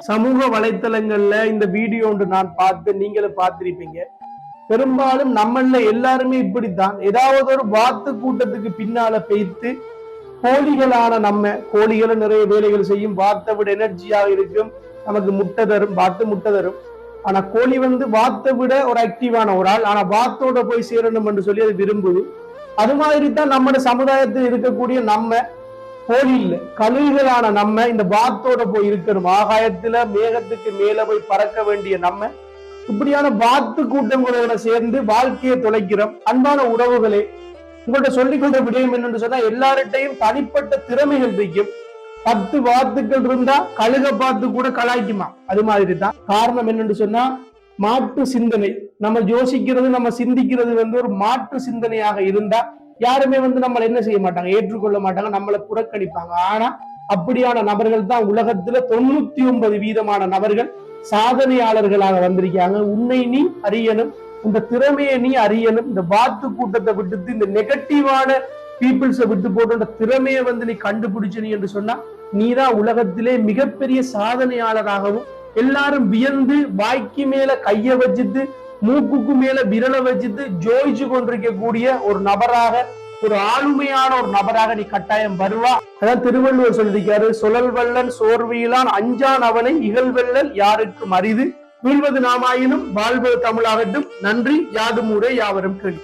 சமூக வலைத்தளங்கள்ல இந்த வீடியோ ஒன்று நான் பார்த்து நீங்களும் பார்த்திருப்பீங்க. பெரும்பாலும் நம்மள எல்லாருமே இப்படித்தான், ஏதாவது ஒரு வாத்து கூட்டத்துக்கு பின்னால பெய்த்து கோழிகளான நம்ம கோழிகளை நிறைய வேலைகள் செய்யும், வாத்தை விட எனர்ஜியாக இருக்கும், நமக்கு முட்டை தரும், வாத்து முட்டை தரும். ஆனா கோழி வாத்தை விட ஒரு ஆக்டிவான ஒரு ஆள், ஆனா வாத்தோட போய் சேரணும் என்று சொல்லி அது விரும்புது. அது மாதிரி தான் நம்ம சமுதாயத்தில் இருக்கக்கூடிய நம்ம கோழி இல்ல கழுகுகளான நம்ம இந்த வாத்தோட போய் இருக்கணும். ஆகாயத்துல மேகத்துக்கு மேல போய் பறக்க வேண்டிய நம்ம இப்படியான வாத்து கூட்டங்களோட சேர்ந்து வாழ்க்கையை தொலைக்கிறோம். அன்பான உறவுகளே, உங்கள்கிட்ட சொல்லிக்கொண்ட விடயம் என்னன்னு சொன்னா, எல்லார்ட்டையும் தனிப்பட்ட திறமைகள் இருக்கும். 10 வாத்துக்கள் இருந்தா கழுக பார்த்து கூட கலாய்க்குமா, அது மாதிரி தான். காரணம் என்னன்னு சொன்னா, மாற்று சிந்தனை. நம்ம யோசிக்கிறது, நம்ம சிந்திக்கிறது ஒரு மாற்று சிந்தனையாக இருந்தா யாருமே நம்மளை என்ன செய்ய மாட்டாங்க, ஏற்றுக்கொள்ள மாட்டாங்க, நம்மளை புறக்கணிப்பாங்க. ஆனா அப்படியான நபர்கள் தான் உலகத்துல 99% நபர்கள் சாதனையாளர்களாக வந்திருக்காங்க. உன்னை நீ அறியணும், இந்த திறமையை நீ அறியணும். இந்த வாத்து கூட்டத்தை விட்டு, இந்த நெகட்டிவான பீப்புள்ஸை விட்டு போட்டு இந்த திறமையை நீ கண்டுபிடிச்சு நீ என்று சொன்னா, நீதான் உலகத்திலே மிகப்பெரிய சாதனையாளராகவும் எல்லாரும் வியந்து வாய்க்கு மேல கைய வச்சுட்டு மூக்குக்கு மேல விரலை வச்சுட்டு ஜோதிச்சு கொண்டிருக்கக்கூடிய ஒரு நபராக, ஒரு ஆளுமையான ஒரு நபராக நீ கட்டாயம் வருவா. அதான் திருவள்ளுவர் சொல்லியிருக்காரு, சுழல் வல்லன் சோர்வியிலான் அஞ்சான் அவனை இகழ்வெல்லல் யாருக்கும் அரிது, வீழ்வது நாமாயினும் வாழ்வது தமிழாகட்டும். நன்றி. யாதும் ஊரே யாவரும் கேள்வி.